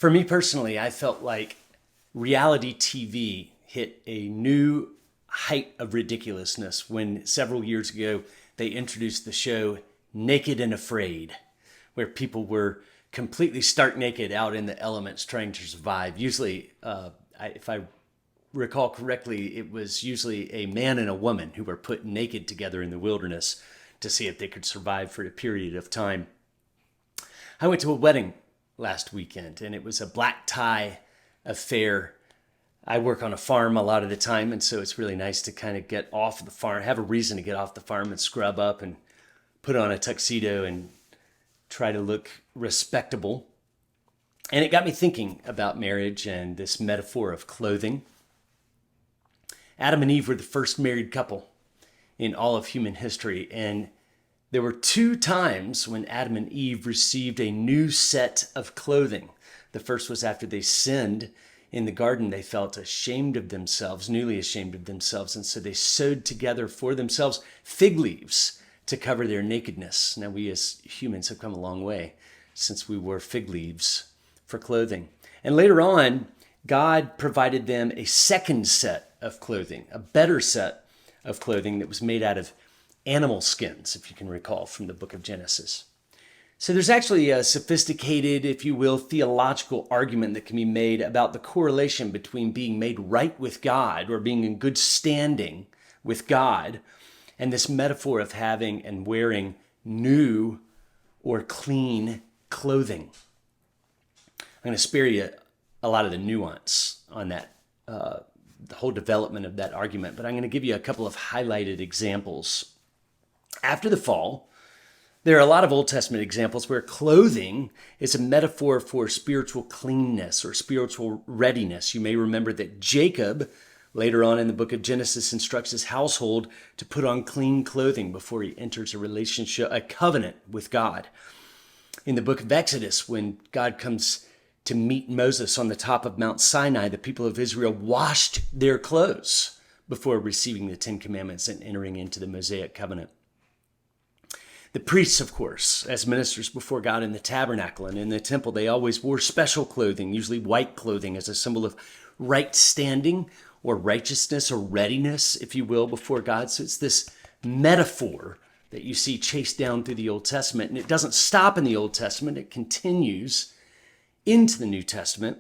For me personally, I felt like reality TV hit a new height of ridiculousness when several years ago they introduced the show Naked and Afraid, where people were completely stark naked out in the elements trying to survive. Usually, if I recall correctly, it was usually a man and a woman who were put naked together in the wilderness to see if they could survive for a period of time. I went to a wedding last weekend, and it was a black tie affair. I work on a farm a lot of the time, and so it's really nice to kind of get off the farm, have a reason to get off the farm and scrub up and put on a tuxedo and try to look respectable. And it got me thinking about marriage and this metaphor of clothing. Adam and Eve were the first married couple in all of human history, and there were two times when Adam and Eve received a new set of clothing. The first was after they sinned in the garden. They felt ashamed of themselves, newly ashamed of themselves, and so they sewed together for themselves fig leaves to cover their nakedness. Now, we as humans have come a long way since we wore fig leaves for clothing. And later on, God provided them a second set of clothing, a better set of clothing that was made out of animal skins, if you can recall from the book of Genesis. So there's actually a sophisticated, if you will, theological argument that can be made about the correlation between being made right with God or being in good standing with God and this metaphor of having and wearing new or clean clothing. I'm going to spare you a lot of the nuance on that, the whole development of that argument, but I'm going to give you a couple of highlighted examples. After the fall, there are a lot of Old Testament examples where clothing is a metaphor for spiritual cleanness or spiritual readiness. You may remember that Jacob, later on in the book of Genesis, instructs his household to put on clean clothing before he enters a relationship, a covenant with God. In the book of Exodus, when God comes to meet Moses on the top of Mount Sinai, the people of Israel washed their clothes before receiving the Ten Commandments and entering into the Mosaic covenant. The priests, of course, as ministers before God in the tabernacle and in the temple, they always wore special clothing, usually white clothing, as a symbol of right standing or righteousness or readiness, if you will, before God. So it's this metaphor that you see chased down through the Old Testament. And it doesn't stop in the Old Testament. It continues into the New Testament,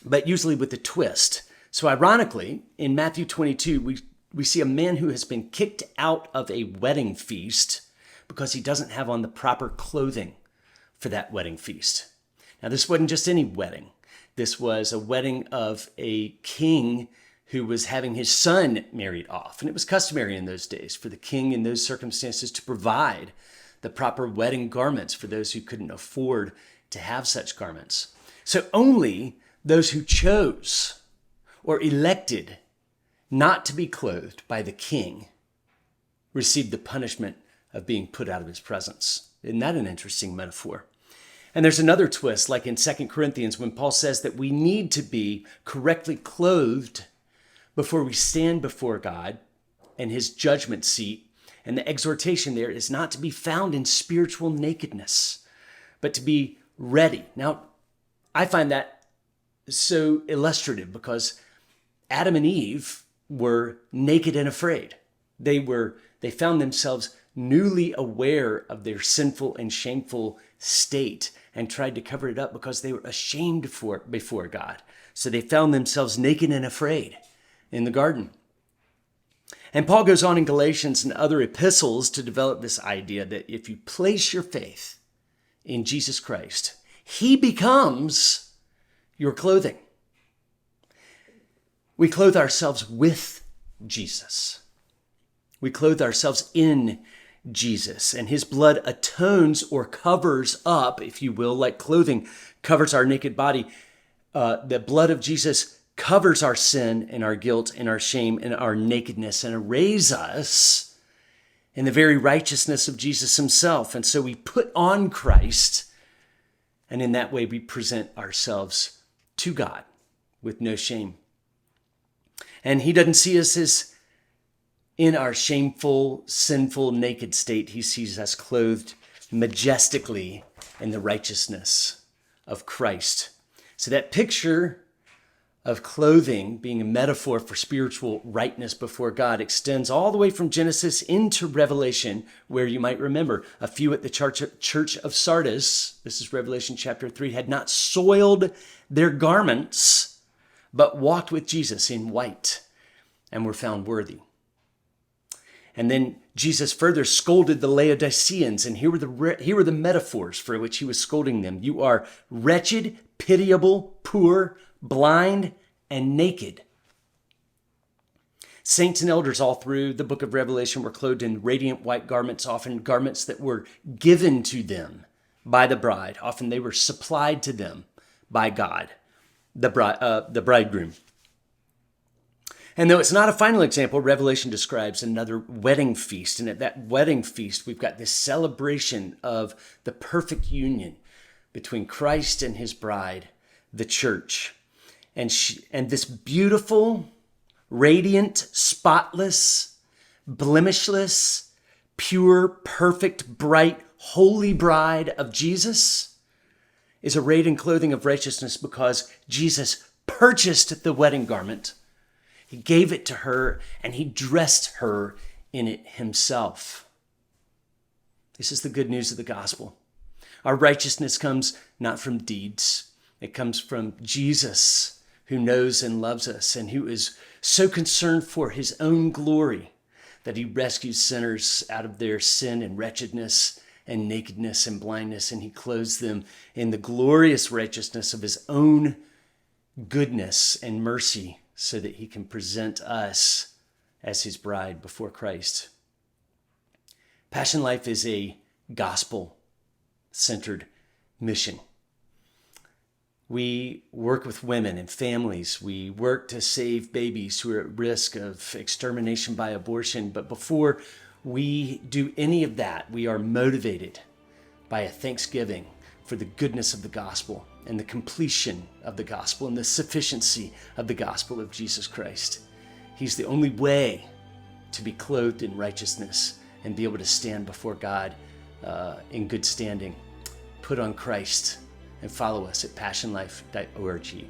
but usually with a twist. So ironically, in Matthew 22, we see a man who has been kicked out of a wedding feast because he doesn't have on the proper clothing for that wedding feast. Now, this wasn't just any wedding. This was a wedding of a king who was having his son married off. And it was customary in those days for the king in those circumstances to provide the proper wedding garments for those who couldn't afford to have such garments. So only those who chose or elected not to be clothed by the king received the punishment of being put out of his presence. Isn't that an interesting metaphor? And there's another twist, like in 2 Corinthians, when Paul says that we need to be correctly clothed before we stand before God and his judgment seat. And the exhortation there is not to be found in spiritual nakedness, but to be ready. Now, I find that so illustrative because Adam and Eve were naked and afraid. They found themselves newly aware of their sinful and shameful state and tried to cover it up because they were ashamed before God. So they found themselves naked and afraid in the garden. And Paul goes on in Galatians and other epistles to develop this idea that if you place your faith in Jesus Christ, he becomes your clothing. We clothe ourselves with Jesus. We clothe ourselves in Jesus, and his blood atones or covers up, if you will, like clothing covers our naked body. The blood of Jesus covers our sin and our guilt and our shame and our nakedness and arrays us in the very righteousness of Jesus himself. And so we put on Christ, and in that way we present ourselves to God with no shame. And he doesn't see us as in our shameful, sinful, naked state. He sees us clothed majestically in the righteousness of Christ. So that picture of clothing being a metaphor for spiritual rightness before God extends all the way from Genesis into Revelation, where you might remember a few at the church of Sardis, this is Revelation chapter 3, had not soiled their garments, but walked with Jesus in white and were found worthy. And then Jesus further scolded the Laodiceans, and here were the metaphors for which he was scolding them. You are wretched, pitiable, poor, blind, and naked. Saints and elders all through the book of Revelation were clothed in radiant white garments, often garments that were given to them by the bride. Often they were supplied to them by God, the bridegroom. And though it's not a final example, Revelation describes another wedding feast. And at that wedding feast, we've got this celebration of the perfect union between Christ and his bride, the church. And this beautiful, radiant, spotless, blemishless, pure, perfect, bright, holy bride of Jesus is arrayed in clothing of righteousness because Jesus purchased the wedding garment. He gave it to her and he dressed her in it himself. This is the good news of the gospel. Our righteousness comes not from deeds. It comes from Jesus, who knows and loves us and who is so concerned for his own glory that he rescues sinners out of their sin and wretchedness and nakedness and blindness, and he clothes them in the glorious righteousness of his own goodness and mercy so that he can present us as his bride before Christ. Passion Life is a gospel-centered mission. We work with women and families. We work to save babies who are at risk of extermination by abortion. But before we do any of that, we are motivated by a thanksgiving for the goodness of the gospel and the completion of the gospel and the sufficiency of the gospel of Jesus Christ. He's the only way to be clothed in righteousness and be able to stand before God in good standing. Put on Christ and follow us at passionlife.org.